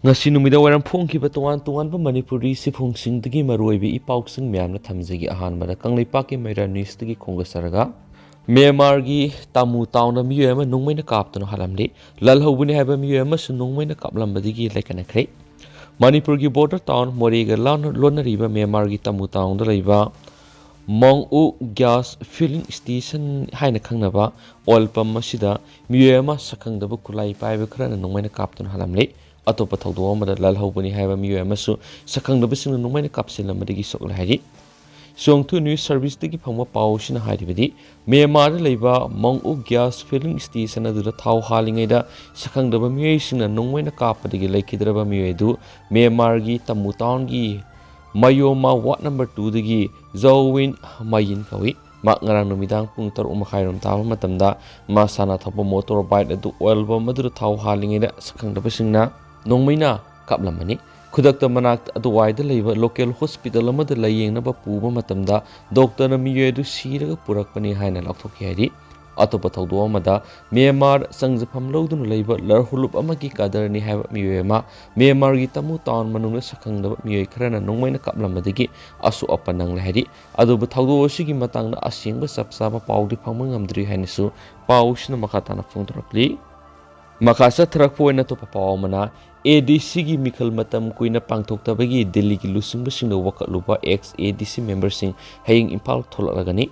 ngasi numida waram phongkiba tongan manipuri sifungsingdagi maroibe ipausing myamna thamjagi ahanbada kanglipaki maira newsdagi khongasaraga Myanmar gi Tamu Town da miyoi ama Nongmei na kaptuna hatlamle Lalhoubani haiba miyoi ama Nongmei na kaplambadagi laikanakre Manipur gi border town Morega lonariba Myanmar gi Tamu Town da laiba Mong-u gas filling station haina khangnaba oil pump asida miyoi ama sakhangdaba kulai paiba khrana Nongmei na kaptuna hatlamle atop thawdo amada Lalhoubani haiba miyoi amasu sakhangdabasing Nongmei na kapsilamadagi sokla hairi Songtu News Service dagi phangma pausina hairibadi Myanmar laiba Mong-u gas filling station adura thau halingaida sakhangdaba miyoi singna Nongmei na kapadagi laikidraba miyoi du Myanmar gi Tamu Town gi Mayoma Ward number 2 dagi Zawin Mayin kawi mak ngarang numidang pung 3:30 taba matamda ma sana thapa motorbike adu oil bomb adura thau halingaida sakhangdaba singna Nongmei na kaplamani Kudakta manak aduwaida laiba local hospital amada layengna puba matamda doctor na miyoi du siraga purakpani haina lakthoki hairi atopa thawdo amada Myanmar sangjafam loduna laiba larhulup amagi kadarni haiba miyoi ama Myanmar gi Tamu Town manungna sakhangdaba miyoi kharana Nongmei na kaplammadagi asu apanang hairi aduba thawdo asigi matangna asingba sapsaba paudi phangma ngamdri hainasu pausna makhatana phongtrakli Makasa Trakpoina to Papamana, ADC gi Mikhal Matam Kuina Pangtoktabagi, Delhi gi Lusing Busing the Wakaluba ex ADC members sing Haying Impal Tolagani.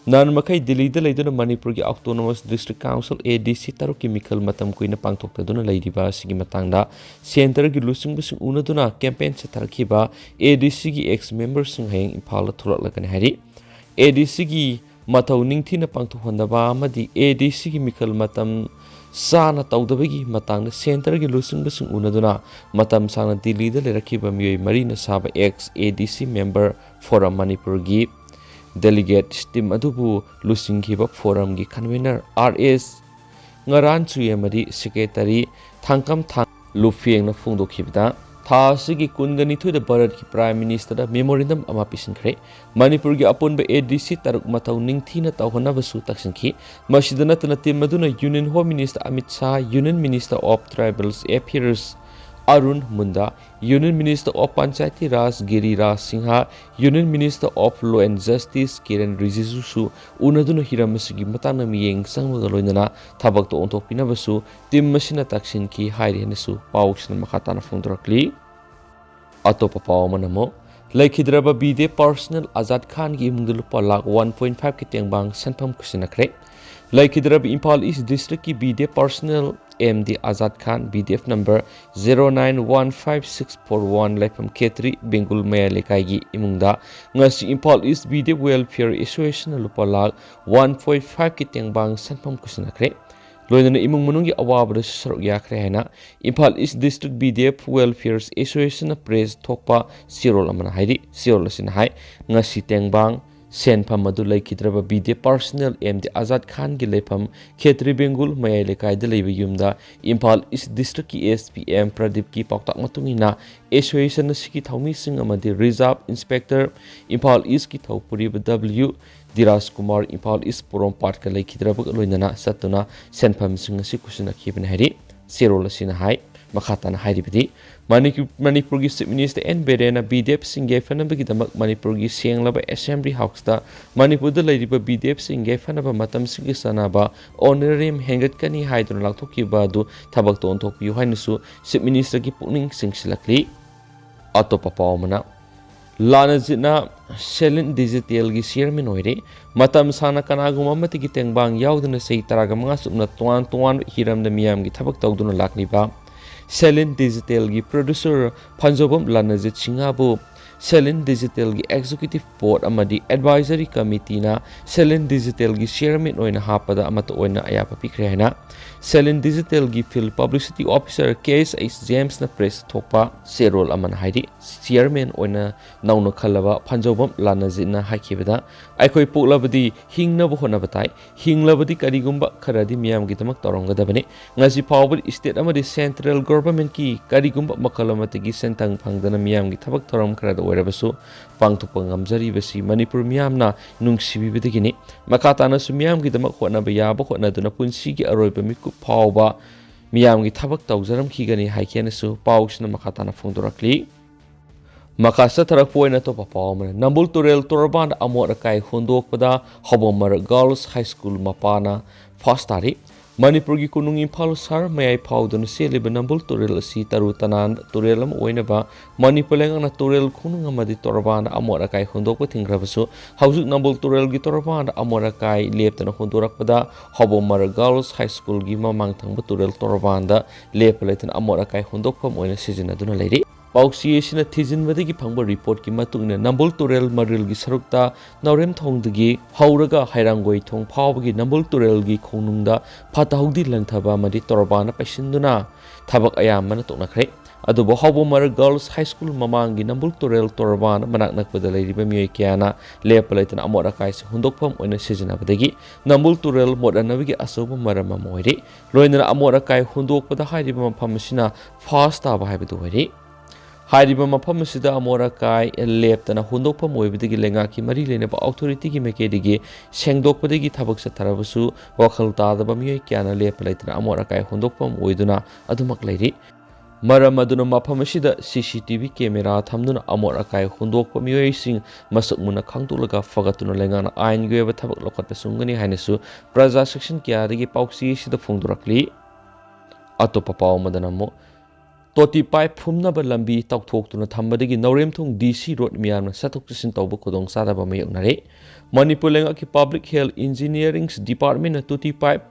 Nan Makai Delhi the Laduna Manipur gi Autonomous District Council ADC Taruki Mikhal Matam Kuina Pangtoktaduna Lady Ba Sigimatanga, Center gi Lusing Busing Unaduna campaign Satarakiba, ADC gi ex members sing Haying Impal Tolagani Hari. ADC gi Matau Ningtina Pangtohondaba Madi ADC gi Mikhal Matam Sana Taudabagi Matang Center gi Lusing Busing Unaduna Matam Sana Delhi the Lerakiba Miyoi Marina Saba ex ADC member Forum Manipur gi delegate team adubu Lusing Kiba Forum gi convener RS Ngaran Chuyamadi secretary Thangkam Thang Lufieng na Phungdokibda Thasigi Kungani to the Bharat ki Prime Minister da memorandum ama pisinkre Manipur gi apunba ADC taruk matau ningthina tawhanabasu taksinki masidana tanati maduna Union Home Minister Amit Shah Union Minister of Tribals Affairs Arun Munda Union Minister of Panchayati Raj Giri Raj Singha Union Minister of Law and Justice Kiran Rijiju su unaduna hiramasigi matana miyeng sangmaga loinana thabak to ontokpinabasu tim masina taksinki hairi hanasu pausna makhatana phongdrakli atopa pawmanamo Laikhidraba BD Personal Azad Khan gi imungda lupa lakh 1.5 ki tengbang sanpham kusinakre Laikhidraba Impal East District ki BD Personal MD Azad Khan BDF number 09156441 Laifam K3 Bengal Maya Lekai gi imungda ngasi Impal East BDF Welfare Association lupa lakh 1.5 ki tengbang sanpham kusinakre Loinana imung manungi awabada sarok yakre haina Impal East District BDF Welfare Association Press Thokpa Sirol amana hairi Sirol asin hai ngasi tengbang Senpham adu laikhidraba BDF Personal MD Azad Khan gi lepham Khetri Bengal Mayai Lekai da leiba yumda Impal East District ki SPM Pradeep ki paktak matungina Association siki thaumi sing amadi Reserve Inspector Impal East ki thawpuri W Diraj Kumar Impal East Purom Part ka laikhidraba loinana satuna senpham sing asi kusina khibna hari Sirol asina hai makhatana hairibadi Manipur gi Chief Minister N Berena BDF Singye Fanabagi damak Manipur gi Senglaba Assembly House da Manipur da lairiba BDF Singye Fanaba matam sigi sanaba honorarium hengat kani haidun lakthoki badu thabak ton thokpiu hainasu Chief Minister gi pukning singsilakli atopa pawmana Lanajina Selin Digital gi chairman oire matam sana kanaguma mati gi tengbang yauduna sei taraga manga subna tuan hiram da miyam gi thabak tawduna lakliba Selin Digital gi producer Panjobam Lanajit Singabu Selin Digital gi executive board amadi advisory committee na Selin Digital gi chairman oina hapada amata oina ayapa pikre haina Selin Digital gi field publicity officer KSH James na press thokpa serol aman hairi chairman oina nauna khalaba Panjobam Lanajit na haikibada aikoi poklabadi hingnaba honabatai hinglabadi karigumba kharadi miyam gi tamak toronggadabani ngasi power state amadi central government ki karigumba makalamati gi sentang phangdana miyam gi thabak thoram kharada oirabasu pangthokpa ngamjaribasi Manipur miyamna nungsibibadagini makatana su miyam gi damak honaba yaba honaduna punsi gi aroiba miku phawba ꯃꯤꯌꯥꯝꯒꯤ ꯊꯕꯛ ꯇꯧꯖꯔꯝꯈꯤꯒꯅꯤ ꯍꯥꯏꯈꯤꯅꯁꯨ ꯄꯥꯎꯁꯤꯅ ꯃꯈꯥ ꯇꯥꯅ ꯐꯣꯡꯗꯣꯔꯛꯂꯤ꯫ ꯃꯈꯥ ꯆꯠꯊꯔꯛꯄ ꯑꯣꯏꯅ ꯑꯇꯣꯞꯄ ꯄꯥꯎ ꯑꯃꯅ ꯅꯝꯕꯨꯜ ꯇꯨꯔꯦꯜ ꯇꯣꯔꯕꯥꯟꯗ ꯑꯃꯣꯠ ꯑꯀꯥꯏ ꯍꯨꯟꯗꯣꯛꯄꯗ ꯍꯧꯕꯃꯔ ꯒꯔꯜꯁ ꯍꯥꯏ ꯁ꯭ꯀꯨꯜ ꯃꯄꯥꯅ ꯐꯥꯁ ꯇꯥꯔꯤ꯫ ꯃꯅꯤꯄꯨꯔꯒꯤ ꯀꯣꯅꯨꯡ ꯏꯝꯐꯥꯜ ꯁꯍꯔ ꯃꯌꯥꯏ ꯐꯥꯎꯗꯨꯅ ꯆꯦꯜꯂꯤꯕ ꯅꯝꯕꯨꯜ ꯇꯨꯔꯦꯜ ꯑꯁꯤ ꯇꯔꯨ ꯇꯅꯥꯟꯕ ꯇꯨꯔꯦꯜ ꯑꯃ ꯑꯣꯏꯅꯕ ꯃꯅꯤꯄꯨꯔ ꯂꯩꯉꯥꯛꯅ ꯇꯨꯔꯦꯜ ꯈꯣꯡꯅꯨꯡ ꯑꯃꯗꯤ ꯇꯣꯔꯕꯥꯟꯗ ꯑꯃꯣꯠ ꯑꯀꯥꯏ ꯍꯨꯟꯗꯣꯛꯄ ꯊꯤꯡꯈ꯭ꯔꯕꯁꯨ ꯍꯧꯖꯤꯛ ꯅꯝꯕꯨꯜ ꯇꯨꯔꯦꯜꯒꯤ ꯇꯣꯔꯕꯥꯟꯗ ꯑꯃꯣꯠ ꯑꯀꯥꯏ ꯂꯦꯞꯇꯅ ꯍꯨꯟꯗꯣꯔꯛꯄꯗ ꯍꯧꯕꯃꯔ ꯒꯔꯜꯁ ꯍꯥꯏ ꯁ꯭ꯀꯨꯜꯒꯤ ꯃꯃꯥꯡ ꯊꯪꯕ ꯇꯨꯔꯦꯜ ꯇꯣꯔꯕꯥꯟꯗ ꯂꯦꯞꯄ ꯂꯩꯇꯅ ꯑꯃꯣꯠ ꯑꯀꯥꯏ ꯍꯨꯟꯗꯣꯛꯐꯝ ꯑꯣꯏꯅ ꯁꯤꯖꯤꯟꯅꯗꯨꯅ ꯂꯩꯔꯤ꯫ ꯄꯥꯎꯆꯦ ꯑꯁꯤꯅ ꯊꯤꯖꯤꯟꯕꯗꯒꯤ ꯐꯪꯕ ꯔꯤꯄꯣꯔꯠꯀꯤ ꯃꯇꯨꯡꯏꯟꯅ ꯅꯝꯕꯨꯜ ꯇꯨꯔꯦꯜ ꯃꯔꯤꯜꯒꯤ ꯁꯔꯨꯛꯇ ꯅꯥꯎꯔꯦꯝꯊꯣꯡꯗꯒꯤ ꯍꯧꯔꯒ ꯍꯩꯔꯥꯡꯒꯣꯏ ꯊꯣꯡ ꯐꯥꯎꯕꯒꯤ ꯅꯝꯕꯨꯜ ꯇꯨꯔꯦꯜꯒꯤ ꯈꯣꯡꯅꯨꯡꯗ ꯐꯠꯇ ꯍꯥꯎꯊꯤ ꯂꯪꯊꯕ ꯑꯃꯗꯤ ꯇꯣꯔꯕꯥꯟꯅ ꯄꯩꯁꯤꯟꯗꯨꯅ ꯊꯕꯛ ꯑꯌꯥꯝꯕꯅ ꯇꯣꯛꯅꯈ꯭ꯔꯦ꯫ ꯑꯗꯨꯕꯨ ꯍꯧꯕꯃꯔ ꯒꯔꯜꯁ ꯍꯥꯏ ꯁ꯭ꯀꯨꯜ ꯃꯃꯥꯡꯒꯤ ꯅꯝꯕꯨꯜ ꯇꯨꯔꯦꯜ ꯇꯣꯔꯕꯥꯟ ꯃꯅꯥꯛ ꯅꯛꯄꯗ ꯂꯩꯔꯤꯕ ꯃꯤꯑꯣꯏ ꯀꯌꯥꯅ ꯂꯦꯞꯄ ꯂꯩꯇꯅ ꯑꯃꯣꯠ ꯑꯀꯥꯏꯁꯤ ꯍꯨꯟꯗꯣꯛꯐꯝ ꯑꯣꯏꯅ ꯁꯤꯖꯤꯟꯅꯕꯗꯒꯤ ꯅꯝꯕꯨꯜ ꯇꯨꯔꯦꯜ ꯃꯣꯠꯍꯟꯅꯕꯒꯤ ꯑꯆꯧꯕ ꯃꯔꯝ ꯑꯃ ꯑꯣꯏꯔꯤ꯫ ꯂꯣꯏꯅꯅ ꯑꯃꯣꯠ ꯑꯀꯥꯏ ꯍꯨꯟꯗꯣꯛꯄꯗ ꯍꯥꯏꯔꯤꯕ ꯃꯐꯝ ꯑꯁꯤꯅ ꯐꯥꯁ ꯇꯥꯕ ꯍꯥꯏꯕꯗꯨ ꯑꯣꯏꯔꯤ꯫ ꯍꯥꯏꯔꯤꯕ ꯃꯐꯝ ꯑꯁꯤꯗ ꯑꯃꯣꯠ ꯑꯀꯥꯏ ꯂꯦꯞꯇꯅ ꯍꯨꯟꯗꯣꯛꯐꯝ ꯑꯣꯏꯕꯗꯒꯤ ꯂꯩꯉꯥꯛꯀꯤ ꯃꯔꯤ ꯂꯩꯅꯕ ꯑꯣꯊꯣꯔꯤꯇꯤꯒꯤ ꯃꯥꯏꯀꯩꯗꯒꯤ ꯁꯦꯡꯗꯣꯛꯄꯗꯒꯤ ꯊꯕꯛ ꯆꯠꯊꯔꯕꯁꯨ ꯋꯥꯈꯜ ꯇꯥꯗꯕ ꯃꯤꯑꯣꯏ ꯀꯌꯥꯅ ꯂꯦꯞꯄ ꯂꯩꯇꯅ ꯑꯃꯣꯠ ꯑꯀꯥꯏ ꯍꯨꯟꯗꯣꯛꯐꯝ ꯑꯣꯏꯗꯨꯅ ꯑꯗꯨꯃꯛ ꯂꯩꯔꯤ꯫ ꯃꯔꯝ ꯑꯗꯨꯅ ꯃꯐꯝ ꯑꯁꯤꯗ CCTV ꯀꯦꯃꯦꯔꯥ ꯊꯝꯗꯨꯅ ꯑꯃꯣꯠ ꯑꯀꯥꯏ ꯍꯨꯟꯗꯣꯛꯄ ꯃꯤꯑꯣꯏꯁꯤꯡ ꯃꯁꯛ ꯃꯨꯟꯅ ꯈꯪꯗꯣꯛꯂꯒ ꯐꯒꯠꯇꯨꯅ ꯂꯩꯉꯥꯛꯅ ꯑꯥꯏꯟꯒꯤ ꯑꯣꯏꯕ ꯊꯕꯛ ꯂꯧꯈꯠꯄ ꯆꯨꯝꯒꯅꯤ ꯍꯥꯏꯅꯁꯨ ꯄ꯭ꯔꯖꯥ ꯁꯦꯛꯁꯟ ꯀꯌꯥꯗꯒꯤ ꯄꯥꯎꯆꯦ ꯑꯁꯤꯗ ꯐꯣꯡꯗꯣꯔꯛꯂꯤ꯫ ꯑꯇꯣꯞꯄ ꯄꯥꯎ ꯑꯃꯗꯅ ꯑꯃꯨꯛ ꯇꯣꯇꯤ ꯄꯥꯏꯞ ꯐꯨꯝꯅꯕ ꯂꯝꯕꯤ ꯇꯧꯊꯣꯛꯇꯨꯅ ꯊꯝꯕꯗꯒꯤ ꯅꯥꯎꯔꯦꯝꯊꯣꯡ DC ꯔꯣꯗ ꯃꯤꯌꯥꯝꯅ ꯆꯠꯊꯣꯛ ꯆꯠꯁꯤꯟ ꯇꯧꯕ ꯈꯨꯗꯣꯡꯆꯥꯗꯕ ꯃꯥꯌꯣꯛꯅꯔꯦ꯫ ꯃꯅꯤꯄꯨꯔ ꯂꯩꯉꯥꯛꯀꯤ ꯄꯕ꯭ꯂꯤꯛ ꯍꯦꯜꯊ ꯏꯟꯖꯤꯅꯤꯌꯔꯤꯡ ꯗꯤꯄꯥꯔꯠꯃꯦꯟꯠꯅ ꯇꯣꯇꯤ ꯄꯥꯏꯞ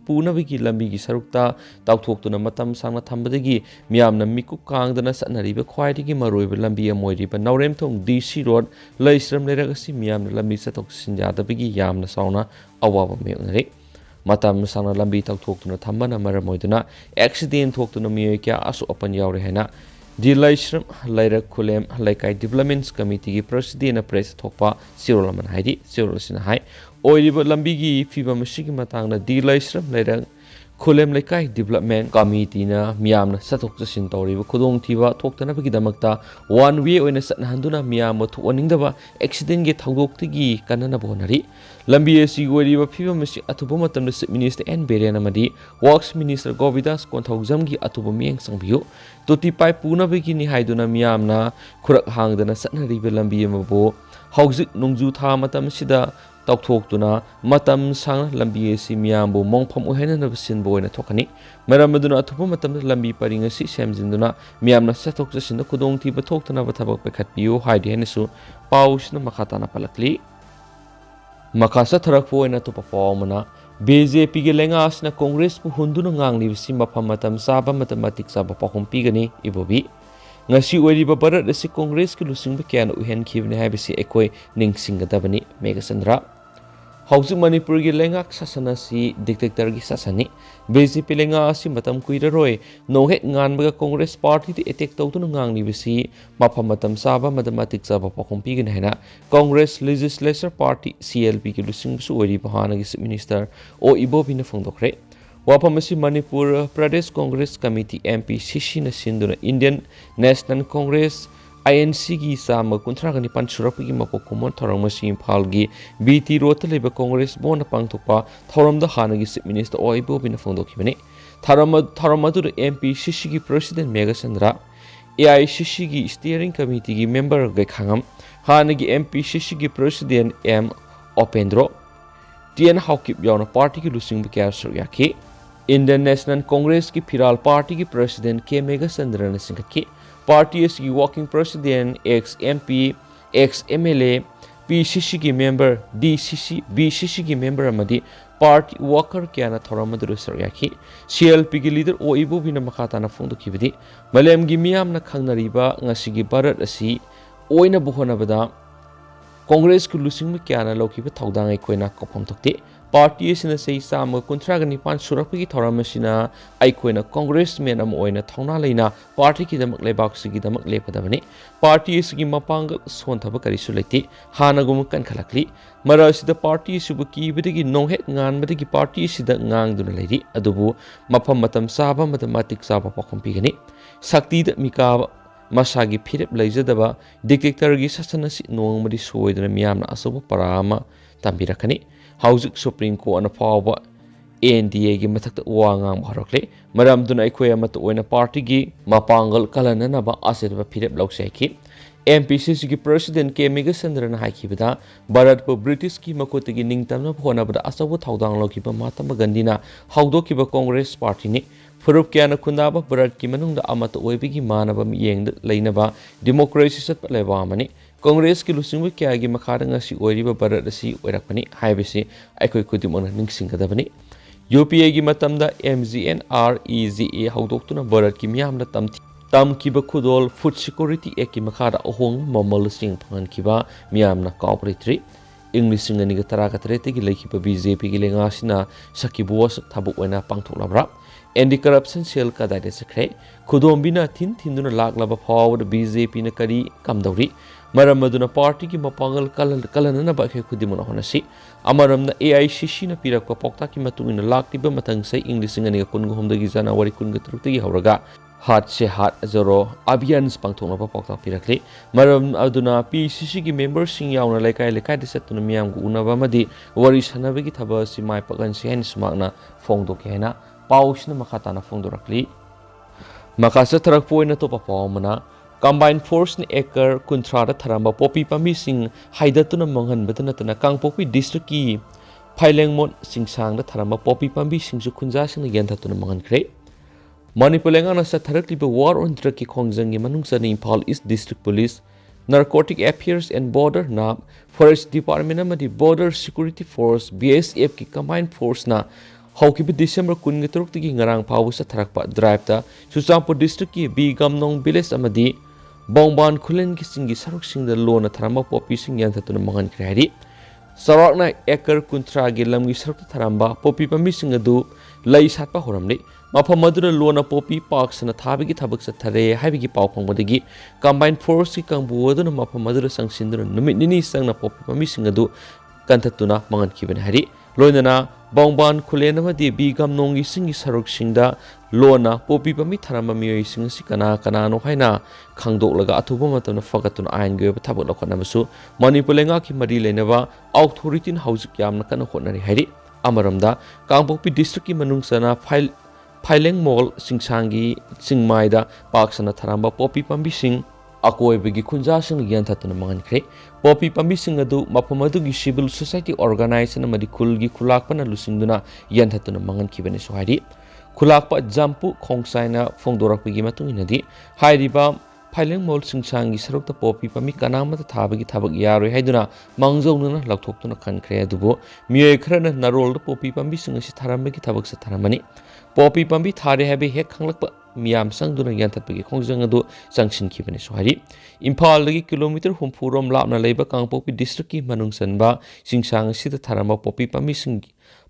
ꯄꯨꯅꯕꯒꯤ ꯂꯝꯕꯤꯒꯤ ꯁꯔꯨꯛꯇ ꯇꯧꯊꯣꯛꯇꯨꯅ ꯃꯇꯝ ꯁꯥꯡꯅ ꯊꯝꯕꯗꯒꯤ ꯃꯤꯌꯥꯝꯅ ꯃꯤꯀꯨꯞ ꯀꯥꯡꯗꯅ ꯆꯠꯅꯔꯤꯕ ꯈ꯭ꯋꯥꯏꯗꯒꯤ ꯃꯔꯨꯑꯣꯏꯕ ꯂꯝꯕꯤ ꯑꯃ ꯑꯣꯏꯔꯤꯕ ꯅꯥꯎꯔꯦꯝꯊꯣꯡ DC ꯔꯣꯗ ꯂꯩꯁ꯭ꯔꯝ ꯂꯩꯔꯛ ꯑꯁꯤ ꯃꯤꯌꯥꯝꯅ ꯂꯝꯕꯤ ꯆꯠꯊꯣꯛ ꯆꯠꯁꯤꯟ ꯌꯥꯗꯕꯒꯤ ꯌꯥꯝꯅ ꯆꯥꯎꯅ ꯑꯋꯥꯕ ꯃꯥꯌꯣꯛꯅꯔꯦ꯫ ꯃꯇꯝ ꯁꯥꯡꯅ ꯂꯝꯕꯤ ꯇꯧꯊꯣꯛꯇꯨꯅ ꯊꯝꯕꯅ ꯃꯔꯝ ꯑꯣꯏꯗꯨꯅ ꯑꯦꯛꯁꯤꯗꯦꯟ ꯊꯣꯛꯇꯨꯅ ꯃꯤꯑꯣꯏ ꯀꯌꯥ ꯑꯁꯣꯛ ꯑꯄꯟ ꯌꯥꯎꯔꯦ ꯍꯥꯏꯅ ꯂꯩꯁ꯭ꯔꯝ ꯂꯩꯔꯛ ꯈꯨꯂꯦꯝ ꯂꯩꯀꯥꯏ ꯗꯤꯕꯦꯂꯞꯃꯦꯟꯠ ꯀꯃꯤꯇꯤꯒꯤ ꯄ꯭ꯔꯁꯤꯗꯦꯟꯠꯅ ꯄ꯭ꯔꯦꯁꯇ ꯊꯣꯛꯄ ꯆꯦꯔꯣꯜ ꯑꯃꯅ ꯍꯥꯏꯔꯤ꯫ ꯆꯦꯔꯣꯜ ꯑꯁꯤꯅ ꯍꯥꯏ ꯑꯣꯏꯔꯤꯕ ꯂꯝꯕꯤꯒꯤ ꯐꯤꯕꯝ ꯑꯁꯤꯒꯤ ꯃꯇꯥꯡꯗ ꯂꯩꯁ꯭ꯔꯝ ꯂꯩꯔꯛ ꯈꯨꯂꯦꯝ ꯂꯩꯀꯥꯏ ꯗꯤꯕꯦꯂꯞꯃꯦꯟꯠ ꯀꯃꯤꯇꯤꯅ ꯃꯤꯌꯥꯝꯅ ꯆꯠꯊꯣꯛ ꯆꯠꯁꯤꯟ ꯇꯧꯔꯤꯕ ꯈꯨꯗꯣꯡꯊꯤꯕ ꯊꯣꯛꯇꯅꯕꯒꯤꯗꯃꯛꯇ ꯋꯥꯟ ꯋꯦ ꯑꯣꯏꯅ ꯆꯠꯅꯍꯟꯗꯨꯅ ꯃꯤꯌꯥꯝꯕꯨ ꯊꯣꯛꯍꯟꯅꯤꯡꯗꯕ ꯑꯦꯛꯁꯤꯗꯦꯟꯒꯤ ꯊꯧꯗꯣꯛꯇꯒꯤ ꯀꯟꯅꯅꯕ ꯍꯣꯠꯅꯔꯤ꯫ ꯂꯝꯕꯤ ꯑꯁꯤꯒꯤ ꯑꯣꯏꯔꯤꯕ ꯐꯤꯕꯝ ꯑꯁꯤ ꯑꯊꯨꯕ ꯃꯇꯝꯗ ꯆꯤꯐ ꯃꯤꯅꯤꯁꯇꯔ N. ꯕꯤꯔꯦꯟ ꯑꯃꯗꯤ ꯋꯥꯔꯛꯁ ꯃꯤꯅꯤꯁꯇꯔ ꯒꯣꯕꯤꯟꯗꯥꯁ ꯀꯣꯟꯊꯧꯖꯝꯒꯤ ꯑꯊꯨꯕ ꯃꯤꯠꯌꯦꯡ ꯆꯪꯕꯤꯌꯨ꯫ ꯇꯣꯇꯤ ꯄꯥꯏꯞ ꯄꯨꯅꯕꯒꯤꯅꯤ ꯍꯥꯏꯗꯨꯅ ꯃꯤꯌꯥꯝꯅ ꯈꯨꯔꯛ ꯍꯥꯡꯗꯅ ꯆꯠꯅꯔꯤꯕ ꯂꯝꯕꯤ ꯑꯃꯕꯨ ꯍꯧꯖꯤꯛ ꯅꯣꯡꯖꯨ ꯊꯥ ꯃꯇꯝ ꯑꯁꯤꯗ ꯇꯧꯊꯣꯛꯇꯨꯅ ꯃꯇꯝ ꯁꯥꯡꯅ ꯂꯝꯕꯤ ꯑꯁꯤ ꯃꯤꯌꯥꯝꯕꯨ ꯃꯣꯡꯐꯝ ꯑꯣꯏꯍꯟꯅꯕ ꯁꯤꯟꯕ ꯑꯣꯏꯅ ꯊꯣꯛꯀꯅꯤ꯫ ꯃꯔꯝ ꯑꯗꯨꯅ ꯑꯊꯨꯕ ꯃꯇꯝꯗ ꯂꯝꯕꯤ ꯄꯔꯤꯡ ꯑꯁꯤ ꯁꯦꯝꯖꯤꯟꯗꯨꯅ ꯃꯤꯌꯥꯝꯅ ꯆꯠꯊꯣꯛ ꯆꯠꯁꯤꯟꯗ ꯈꯨꯗꯣꯡꯊꯤꯕ ꯊꯣꯛꯇꯅꯕ ꯊꯕꯛ ꯄꯥꯏꯈꯠꯄꯤꯌꯨ ꯍꯥꯏꯔꯤ ꯍꯥꯏꯅꯁꯨ ꯄꯥꯎꯁꯤꯅ ꯃꯈꯥ ꯇꯥꯅ ꯄꯜꯂꯛꯂꯤ꯫ ꯃꯈꯥ ꯆꯠꯊꯔꯛꯄ ꯑꯣꯏꯅ ꯑꯇꯣꯞꯄ ꯄꯥꯎ ꯑꯃꯅ BJPꯒꯤ ꯂꯩꯉꯥꯛ ꯑꯁꯤꯅ ꯀꯣꯡꯒ꯭ꯔꯦꯁꯄꯨ ꯍꯨꯟꯗꯨꯅ ꯉꯥꯡꯂꯤꯕꯁꯤ ꯃꯐꯝ ꯃꯇꯝ ꯆꯥꯕ ꯑꯃꯗ ꯃꯇꯤꯛ ꯆꯥꯕ ꯄꯥꯎꯈꯨꯝ ꯄꯤꯒꯅꯤ ꯏꯕꯣꯕꯤ꯫ ꯉꯁꯤ ꯑꯣꯏꯔꯤꯕ ꯚꯥꯔꯠ ꯑꯁꯤ ꯀꯣꯡꯒ꯭ꯔꯦꯁꯀꯤ ꯂꯨꯆꯤꯡꯕ ꯀꯌꯥꯅ ꯎꯍꯟꯈꯤꯕꯅꯤ ꯍꯥꯏꯕꯁꯤ ꯑꯩꯈꯣꯏ ꯅꯤꯡꯁꯤꯡꯒꯗꯕꯅꯤ꯫ ꯃꯦꯘꯆꯟꯗ꯭ꯔ ꯍꯧꯖꯤꯛ ꯃꯅꯤꯄꯨꯔꯒꯤ ꯂꯩꯉꯥꯛ ꯁꯥꯁꯟ ꯑꯁꯤ ꯗꯤꯛꯇꯦꯇꯔꯒꯤ ꯁꯥꯁꯟꯅꯤ꯫ BJP ꯂꯩꯉꯥꯛ ꯑꯁꯤ ꯃꯇꯝ ꯀꯨꯏꯔꯔꯣꯏ ꯅꯣꯡꯍꯦꯛ ꯉꯥꯟꯕꯒ ꯀꯣꯡꯒ꯭ꯔꯦꯁ ꯄꯥꯔꯇꯤꯗ ꯑꯦꯇꯦꯛ ꯇꯧꯗꯨꯅ ꯉꯥꯡꯂꯤꯕꯁꯤ ꯃꯐꯝ ꯃꯇꯝ ꯆꯥꯕ ꯑꯃꯗ ꯃꯇꯤꯛ ꯆꯥꯕ ꯄꯥꯎꯈꯨꯝ ꯄꯤꯒꯅꯤ ꯍꯥꯏꯅ ꯀꯣꯡꯒ꯭ꯔꯦꯁ ꯂꯦꯖꯤꯁꯂꯦꯆꯔ ꯄꯥꯔꯇꯤ CLPꯒꯤ ꯂꯨꯆꯤꯡꯕꯁꯨ ꯑꯣꯏꯔꯤꯕ ꯍꯥꯟꯅꯒꯤ ꯆꯤꯐ ꯃꯤꯅꯤꯁꯇꯔ O. ꯏꯕꯣꯕꯤꯅ ꯐꯣꯡꯗꯣꯛꯈ꯭ꯔꯦ꯫ ꯋꯥꯐꯝ ꯑꯁꯤ ꯃꯅꯤꯄꯨꯔ ꯄ꯭ꯔꯗꯦꯁ ꯀꯣꯡꯒ꯭ꯔꯦꯁ ꯀꯃꯤꯇꯤ MPCCꯅ ꯁꯤꯟꯗꯨꯅ ꯏꯟꯗꯤꯌꯟ ꯅꯦꯁꯅꯦꯜ ꯀꯣꯡꯒ꯭ꯔꯦꯁ INCꯒꯤ 139 ꯁꯨꯔꯛꯄꯒꯤ ꯃꯀꯣꯛ ꯈꯨꯝꯃꯣꯟ ꯊꯧꯔꯝ ꯑꯁꯤ ꯏꯝꯐꯥꯜꯒꯤ BT ꯔꯣꯗꯇ ꯂꯩꯕ ꯀꯣꯡꯒ꯭ꯔꯦꯁ ꯚꯋꯟꯗ ꯄꯥꯡꯊꯣꯛꯄ ꯊꯧꯔꯝꯗ ꯍꯥꯟꯅꯒꯤ ꯆꯤꯐ ꯃꯤꯅꯤꯁꯇꯔ O. ꯏꯕꯣꯕꯤꯅ ꯐꯣꯡꯗꯣꯛꯈꯤꯕꯅꯤ꯫ ꯊꯧꯔꯝ ꯑꯗꯨꯗ MPCCꯒꯤ ꯄ꯭ꯔꯁꯤꯗꯦꯟꯠ ꯃꯦꯘꯆꯟꯗ꯭ꯔ, AICCꯒꯤ ꯁ꯭ꯇꯤꯌꯔꯤꯡ ꯀꯃꯤꯇꯤꯒꯤ ꯃꯦꯝꯕꯔ ꯒꯩꯈꯥꯉꯝ, ꯍꯥꯟꯅꯒꯤ MPCCꯒꯤ ꯄ꯭ꯔꯁꯤꯗꯦꯟꯠ M. ꯑꯣꯄꯦꯟꯗ꯭ꯔꯣ, TN ꯍꯥꯎꯀꯤꯞ ꯌꯥꯎꯅ ꯄꯥꯔꯇꯤꯒꯤ ꯂꯨꯆꯤꯡꯕ ꯀꯌꯥ ꯁꯔꯨꯛ ꯌꯥꯈꯤ꯫ ꯏꯟꯗꯤꯌꯟ ꯅꯦꯁꯅꯦꯜ ꯀꯣꯡꯒ꯭ꯔꯦꯁꯀꯤ ꯐꯤꯔꯥꯜ ꯄꯥꯔꯇꯤꯒꯤ ꯄ꯭ꯔꯁꯤꯗꯦꯟꯠ K. ꯃꯦꯘꯆꯟꯗ꯭ꯔꯅ ꯆꯤꯡꯈꯠꯈꯤ꯫ ꯄꯥꯔꯇꯤ ꯑꯁꯤꯒꯤ ꯋꯥꯔꯀꯤꯡ ꯄ꯭ꯔꯁꯤꯗꯦꯟꯠ, ex-MP, ex-MLA, PCCꯒꯤ ꯃꯦꯝꯕꯔ, BCCꯒꯤ ꯃꯦꯝꯕꯔ ꯑꯃꯗꯤ ꯄꯥꯔꯇꯤ ꯋꯥꯀꯔ ꯀꯌꯥꯅ ꯊꯧꯔꯝ ꯑꯗꯨꯗ ꯁꯔꯨꯛ ꯌꯥꯈꯤ꯫ CLPꯒꯤ ꯂꯤꯗꯔ O. ꯏꯕꯣꯕꯤꯅ ꯃꯈꯥ ꯇꯥꯅ ꯐꯣꯡꯗꯣꯛꯈꯤꯕꯗꯤ ꯃꯥꯂꯦꯝꯒꯤ ꯃꯤꯌꯥꯝꯅ ꯈꯪꯅꯔꯤꯕ ꯉꯁꯤꯒꯤ ꯚꯥꯔꯠ ꯑꯁꯤ ꯑꯣꯏꯅꯕ ꯍꯣꯠꯅꯕꯗ ꯀꯣꯡꯒ꯭ꯔꯦꯁꯀꯤ ꯂꯨꯆꯤꯡꯕ ꯀꯌꯥꯅ ꯂꯧꯈꯤꯕ ꯊꯧꯗꯥꯡ ꯑꯩꯈꯣꯏꯅ ꯀꯥꯎꯐꯝ ꯊꯣꯛꯇꯦ꯫ ꯄꯥꯔꯇꯤ ꯑꯁꯤꯅ ꯆꯍꯤ 139 ꯁꯨꯔꯛꯄꯒꯤ ꯊꯧꯔꯝ ꯑꯁꯤꯅ ꯑꯩꯈꯣꯏꯅ ꯀꯣꯡꯒ꯭ꯔꯦꯁꯃꯦꯟ ꯑꯃ ꯑꯣꯏꯅ ꯊꯧꯅꯥ ꯂꯩꯅ ꯄꯥꯔꯇꯤꯒꯤꯗꯃꯛ ꯂꯩꯕꯥꯛꯁꯤꯒꯤꯗꯃꯛ ꯂꯦꯞꯀꯗꯕꯅꯤ꯫ ꯄꯥꯔꯇꯤ ꯑꯁꯤꯒꯤ ꯃꯄꯥꯡꯒꯜ ꯁꯣꯟꯊꯕ ꯀꯔꯤꯁꯨ ꯂꯩꯇꯦ, ꯍꯥꯟꯅꯒꯨꯝꯅ ꯀꯟꯈꯠꯂꯛꯂꯤ꯫ ꯃꯔꯛ ꯑꯁꯤꯗ ꯄꯥꯔꯇꯤ ꯑꯁꯤꯕꯨ ꯀꯤꯕꯗꯒꯤ ꯅꯣꯡꯍꯦꯛ ꯉꯥꯟꯕꯗꯒꯤ ꯄꯥꯔꯇꯤ ꯑꯁꯤꯗ ꯉꯥꯡꯗꯨꯅ ꯂꯩꯔꯤ꯫ ꯑꯗꯨꯕꯨ ꯃꯐꯝ ꯃꯇꯝ ꯆꯥꯕ ꯑꯃꯗ ꯃꯇꯤꯛ ꯆꯥꯕ ꯄꯥꯎꯈꯨꯝ ꯄꯤꯒꯅꯤ꯫ ꯁꯛꯇꯤꯗ ꯃꯤꯀꯥꯕ, ꯃꯁꯥꯒꯤ ꯐꯤꯔꯦꯞ ꯂꯩꯖꯗꯕ ꯗꯤꯛꯇꯦꯇꯔꯒꯤ ꯁꯥꯁꯟ ꯑꯁꯤ ꯅꯣꯡꯃꯗꯤ ꯁꯣꯏꯗꯅ ꯃꯤꯌꯥꯝꯅ ꯑꯆꯧꯕ ꯄꯔꯥ ꯑꯃ ꯇꯝꯕꯤꯔꯛꯀꯅꯤ꯫ ꯍꯧꯖꯤꯛ ꯁꯨꯄ꯭ꯔꯤꯝ ꯀꯣꯔꯠꯅ ꯐꯥꯎꯕ ANDAꯒꯤ ꯃꯊꯛꯇ ꯋꯥ ꯉꯥꯡꯕ ꯍꯧꯔꯛꯂꯦ ꯃꯔꯝꯗꯨꯅ ꯑꯩꯈꯣꯏ ꯑꯃꯠꯇ ꯑꯣꯏꯅ ꯄꯥꯔꯇꯤꯒꯤ ꯃꯄꯥꯡꯒꯜ ꯀꯜꯍꯟꯅꯅꯕ ꯑꯆꯦꯠꯄ ꯐꯤꯔꯦꯞ ꯂꯧꯖꯈꯤ MPCCꯒꯤ ꯄ꯭ꯔꯁꯤꯗꯦꯟ ꯀꯦ ꯃꯦꯘꯆꯟꯗ꯭ꯔꯅ ꯍꯥꯏꯈꯤꯕꯗ ꯚꯥꯔꯠꯄꯨ ꯕ꯭ꯔꯤꯇꯤꯁꯀꯤ ꯃꯈꯨꯠꯇꯒꯤ ꯅꯤꯡꯇꯝꯅꯕ ꯍꯣꯠꯅꯕꯗ ꯑꯆꯧꯕ ꯊꯧꯗꯥꯡ ꯂꯧꯈꯤꯕ ꯃꯍꯥꯇꯃꯥ ꯒꯥꯟꯙꯤꯅ ꯍꯧꯗꯣꯛꯈꯤꯕ ꯀꯣꯡꯒ꯭ꯔꯦꯁ ꯄꯥꯔꯇꯤꯅꯤ ꯐꯨꯔꯨꯞ ꯀꯌꯥꯅ ꯈꯨꯟꯗꯥꯕ ꯚꯥꯔꯠꯀꯤ ꯃꯅꯨꯡꯗ ꯑꯃꯠꯇ ꯑꯣꯏꯕꯒꯤ ꯃꯥꯟꯅꯕ ꯃꯤꯠꯌꯦꯡꯗ ꯂꯩꯅꯕ ꯗꯤꯃꯣꯀ꯭ꯔꯦꯁꯤ ꯆꯠꯄ ꯂꯩꯕꯥꯛ ꯑꯃꯅꯤ ꯀꯣꯡꯒ꯭ꯔꯦꯁꯀꯤ ꯂꯨꯆꯤꯡꯕ ꯀꯌꯥꯒꯤ ꯃꯈꯥꯗ ꯉꯁꯤ ꯑꯣꯏꯔꯤꯕ ꯚꯥꯔꯠ ꯑꯁꯤ ꯑꯣꯏꯔꯛꯄꯅꯤ ꯍꯥꯏꯕꯁꯤ ꯑꯩꯈꯣꯏ ꯈꯨꯗꯤꯡꯃꯛꯅ ꯅꯤꯡꯁꯤꯡꯒꯗꯕꯅꯤ UPAꯒꯤ ꯃꯇꯝꯗ MGNREGA ꯍꯧꯗꯣꯛꯇꯨꯅ ꯚꯥꯔꯠꯀꯤ ꯃꯤꯌꯥꯝꯅ ꯇꯝꯈꯤꯕ ꯈꯨꯗꯣꯜ ꯐꯨꯗ ꯁꯤꯀ꯭ꯌꯣꯔꯤꯇꯤ ꯑꯦꯛꯀꯤ ꯃꯈꯥꯗ ꯑꯍꯣꯡꯕ ꯃꯃꯜꯁꯤꯡ ꯐꯪꯍꯟꯈꯤꯕ ꯃꯤꯌꯥꯝꯅ ꯀꯥꯎꯕ ꯂꯩꯇ꯭ꯔꯤ ꯏꯪ 2013ꯗꯒꯤ ꯂꯩꯈꯤꯕ BJPꯒꯤ ꯂꯩꯉꯥꯛꯁꯤꯅ ꯁꯛꯈꯤꯕ ꯋꯥꯁꯛ ꯊꯕꯛ ꯑꯣꯏꯅ ꯄꯥꯡꯊꯣꯛꯂꯕ꯭ꯔꯥ ꯑꯦꯟꯇꯤ ꯀꯔꯞꯁꯟ ꯁꯦꯜ ꯀꯗꯥꯏꯗ ꯆꯠꯈ꯭ꯔꯦ ꯈꯨꯗꯣꯝꯕꯤꯅ ꯊꯤꯟꯗꯨꯅ ꯂꯥꯛꯂꯕ ꯐꯥꯎꯕꯗ BJPꯅ ꯀꯔꯤ ꯀꯝꯗꯧꯔꯤ ꯃꯔꯝ ꯑꯗꯨꯅ ꯄꯥꯔꯇꯤꯒꯤ ꯃꯄꯥꯡꯒꯜ ꯀꯜꯍꯟꯅꯅꯕ ꯑꯩꯈꯣꯏ ꯈꯨꯗꯤꯡꯃꯛꯅ ꯍꯣꯠꯅꯁꯤ ꯑꯃꯔꯣꯝꯗ AICCꯅ ꯄꯤꯔꯛꯄ ꯄꯥꯎꯇꯥꯛꯀꯤ ꯃꯇꯨꯡ ꯏꯟꯅ ꯂꯥꯛꯂꯤꯕ ꯃꯊꯪ ꯆꯍꯤ ꯏꯪ 2013ꯒꯤ ꯖꯅꯋꯥꯔꯤ 23ꯗꯒꯤ ꯍꯧꯔꯒ हाथ से हाथ जोड़ो अभियान पांथोकनबा पाउताक पिरखली मरम अदुना PCCगी मेंबरसिंग यावना लेकाय लेकाय दसतुना मियामगु उनबा मदि वरि सनबगी थबा सि माय पगनसि हेन सुमाकना फोंदोके हेना पाउसना मखाताना फोंदोरखली मखासा थरक पोइना तोपा पावमना कंबाइन फोर्स ने एकर कुंथ्रादा थरंबा पोपी पमी सिंग हाइदतुना मंगहनबद नतना कांगपोपी डिस्ट्रिक्ट की फाइलेंगमोन सिंगसांगदा थरंबा पोपी पमी सिंगसु खुंजा सिंग यंथतुना मंगनख्रे Manipur Lengana Satharakliba War on Drug Khongjang Manungsani Impal East District Police, Narcotic Affairs and Border NAB, Forest Department Amadi Border Security Force, BSF ki Combined Force na Haukiba December 13 ngarang phawu satharakpa drive ta Chuchampur District ki B Gamnong Village Amadi Bongban Khulen ki singi saruk singda lona tharamba popi sing yanthatuna mangan khari Sarakna Ekar Kuntra gi lamgi saruk tharamba popi pami sing adu lai satpa horamni मफम Madura लोना पोपी पार्क्सना थाबिगी थबक सथरे हाइबिगी पाउ फंगबदगी combine force की कंबुदुना मफम मदुरा संगसिंदुना नुमित निनी संगना पोपी पमिसिंग अदु कंथतुना मंगनखिबन Hari लोइनना बौंबान खुलेनमदि B गमनोंगी सिंगी सरुकसिंगदा लोना पोपी पमी थरम मियोइ सिंग सि कना कनानो हाइना खंगदोकलगा अथुबा मतमना फगतुना ion गेब थबक लखनबसु मणिपुर लेंगा की मरी लेनबा ऑथोरिटीन हाउजिक यामना कन होनरि हरि अमरमदा कांगपोपी डिस्ट्रिक्ट की मनुंगसना फाइलेंग मॉल सिंगसांगी सिंगमाइदा पाक्सना थरंबा पोपी पम्बी सिंग अकोइबगी खुंजा सिंग यंथतुना मंगनख्रे पोपी पम्बी सिंग अदु मफम अदुगी सिविल सोसाइटी ऑर्गेनाइजेशन मदि खुलगी खुलाकपना लुसिंगदुना यंथतुना मंगनखिबनि सोहाइदि खुलाकपा जंपु खोंगसाइना फोंदोरकपगी मतुंगिनदि हाइरिबा फाइलेंग मॉल सिंगसांगी सरुकता पोपी पम्बी कनामता थाबगी थबक यारोय हाइदुना मांगजौनना लौथोक्तुना खनख्रे अदुबो मियोय खरना नरोलदा पोपी पम्बी सिंग सि थरंबगी थबक स थरमनि पोपी पम्बी थारे हैबे हेक खंगलक मियाम संगदुना यंथतपगी खोंजंग अदु संगसिनखिबनि सोहारि इम्फालदगी किलोमीटर 60 रोम लापना लेबा कांगपोपी डिस्ट्रिक्ट की मनुंगसनबा सिंगसांग सिदा थरंबा पोपी पम्बी सिंग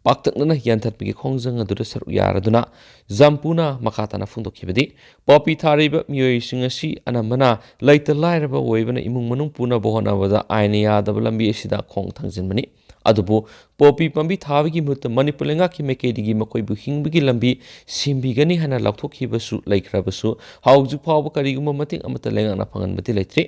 पाक्तकना यंथतपगी खोंजंग अदुदा सरुक यारदुना जंपुना मखाताना फुंदोखिबदि पोपी थारिबा मियोइ सिंग असि अनमना लैत लाइरबा ओइबना इमुंग मनुंग पुना बहोनाबदा आइन यादबा लंबी असिदा खोंग थंजिनमनि अदुबु पोपी पम्बी थाबगी मुत मणिपुर लेंगा की मेकेदिगी मकोइबु हिंगबगी लंबी सिंबिगनी हना लौथोखिबसु लैख्रबसु हाउजु फावबा करिगुम मतिंग अमता लेंगाना फंगनबति लैत्रे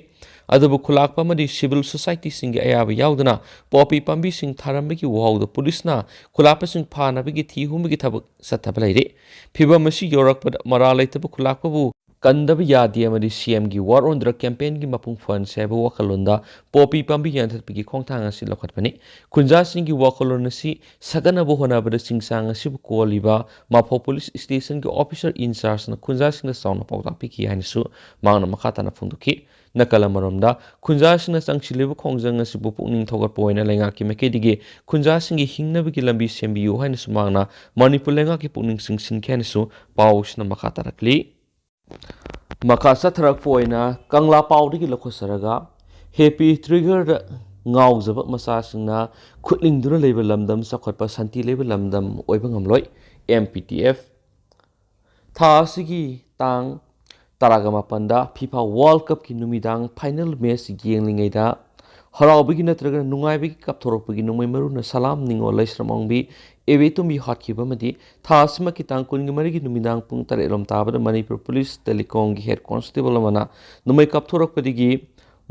अदुबु खुलाकपा मदि सिविल सोसाइटी सिंग अयाबा याउदना पोपी पम्बी सिंग थारंबगी वाउद पुलिसना खुलाकपा सिंग फानबगी थीहुमबगी थबक सथबा लैरे फिबम असि योरकपद मरा लैतबु खुलाकपबु कंदब यादी अमदि CM की वार ऑन ड्रग कैंपेन की मपुंग फन सेब वखलोंदा पोपी पम्बी यंथतपगी खोंगथांग असि लखतपनि खुंजा सिंग की वखलोन असि सगनबो होनाबद सिंगसांग असि कोलिबा माफो पुलिस स्टेशन के ऑफिसर इंचार्ज न खुंजा सिंग साउन पाउता पिकी हानिसु मांगना मखाताना फुंदुखि नकल मरमदा खुंजा सिंग संगसिलिबो खोंजंग असि पुनिंग थोगत पोइना लेंगा की मेकेदिगे खुंजा सिंग हिंगनबगी लंबी सेंबियु हानिसु मांगना मणिपुर लेंगा की पुनिंग सिंग सिनखेनिसु पाउसना मखातारकली मखा सथरक पोइना कंगला पाउदगी लखोसरगा happy trigger ngaujab masasingna khutling leba lamdam sakhotpa santi leba lamdam oiba ngamloi MPTF tha asigi tang taragama panda FIFA World Cup ki numidang final match yenglingaida haraubigi natraga nungaibigi kapthorokpagi nungmai maruna salam ningo laisramongbi evetumbi hatkiba madi tha asima ki tang kungi marigi numidang pung tare rom tabada Manipur Police Telecom gi head constable amana numai kapthorokpadigi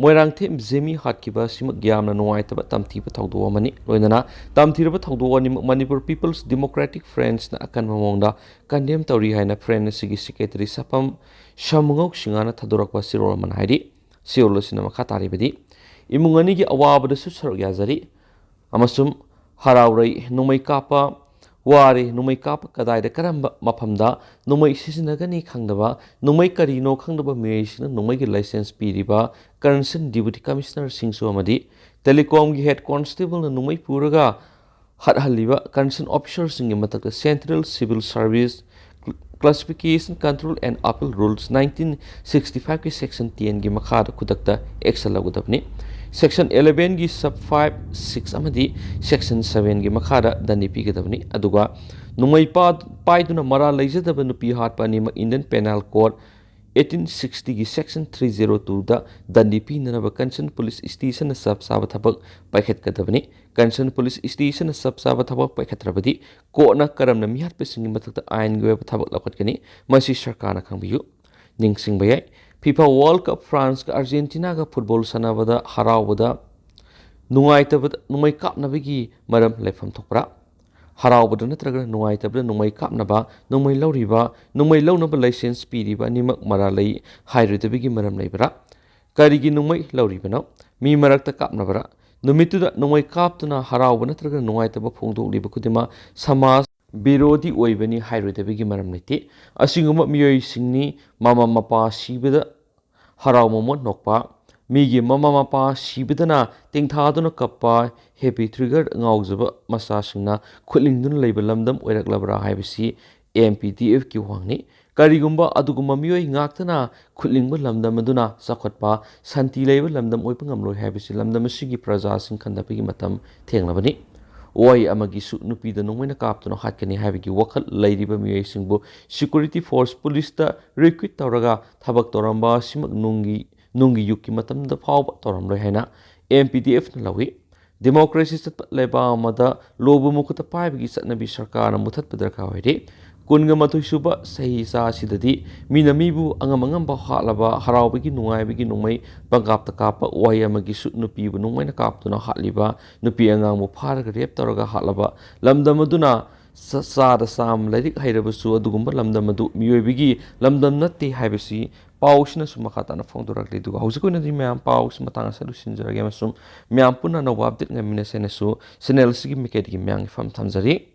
Moirangthem Zemi Hatkiba Simak Gyamna Nuaitaba Tamtiba Tauduamani, Loinana, Tamtiraba Tauduani Manipur People's Democratic Friends na akan mamonda, Kandem Tauri Haina Friend Sigi Secretary Sapam, Shamungok Shingana Tadorakwa Siroman Hairi, Siolosina Makatari Bedi, Imunganigi Awabada Susar Yazari, Amasum Haraurai, Numai Kappa, Wari, Numai Kappa Kadai, Karamba Mapamda, Numai Sisinagani Kangdava, Numai Karino Kangdava Mission, Numai license Piriba, Currency Deputy Commissioner Singsuamadi, Telecom Head Constable Numai Puraga, Hathaliva, Currency Officers in Mataka Central Civil Service, Classification, Control and Appeal Rules 1965 ki Section 10 gi Makhada Kudakta Exalagudabni. Section 11 gi Sub 5, 6 amadi Section 7 gi Makhada Danipi Gadabni. Aduga Numai Paiduna Mara Lajadaba Nupi Hatpani Indian Penal Code 1860 gi Section 302 da Danipi Nanaba Concern Police Station Sub Sabatabak Paket Kadabni. Concern Police Station Sub Sabatabak Paketrabadi, Kona Karam Namihat Pissing Matata Iron Web Tabak Lakatkani, Masi Sharkana Kambiu, Ning Sing Bayay, FIFA World Cup France, Argentina, Football Sanavada, Harawada, Nuaita Numai Kap Navigi, Madam Lefam Topra, Harawada Natraga, Nuaita, Numai Kap Naba, Numai Lauriba, Numai Lownaba License Piriba, Nimak Maralai, Hairi the Bigi Madam Labra, Karigi Numai Lauribano, Mi Marakta Kap Navara. Numituda Numai kaptuna Harawaba Natraga Nuaitaba Pongdo Libakudima, Samas Birodi Oibani Hairi the Bigi Madam Niti, Asinguma miyoi Singni, Mama Mapa Shibida, Harawmomot Nokpa, Migi Mama Mapa Shibidana, Tingtaduna Kappa, Happy Triggered Ngauzaba, Masashina, Kutlingdun Label Lamdam, Werak Labra Hibisi, AMPTF Kiwangni. Karigumba Aduguma Miyoi Ngaktana, Kutlingba Lamdam Maduna, Sakotpa, Santi Label Lamdam Oipangamlo Habisi Lamdam Sigi Praza Sing Kandapigi Matam, Tenglabani. Oi Amagisu Nupi the Numina Captain Hatkani Haviki Wakal Lady Bamiyoi Singbo, Security Force Police the Recruit Toraga, Tabak Toramba, Simak Nungi Yuki Matam the Pau Toram Lohena, MPDF Lawi. Democracy Leba Mada, Lobo Mukuta Pibigi Satnabi Sarkana Mutat Pedraka. Kunga Matusuba, say Sa Sidadi, Minamibu, Angamangamba Hatlaba, Harawiki Nungai Bigi Numai, Bangap the Kappa, Wayamagi Sut Nupi, Numai Kaptuna Hatliba, Nupi Angamu Park, Reptoraga Hatlaba, Lamda Maduna, Sada Sam, Ledik haiba1su, Dugumba Lamda Madu, Miyoi, Lamdam Nati Hibisi, Pausina Sumakatana Fondurakli to Housekuna di Mam Paus, Matanga Salusin Zaragasum, Miampuna no Wabdik Minasenesu, Senel Sigi Miketi Mang from Tanzari.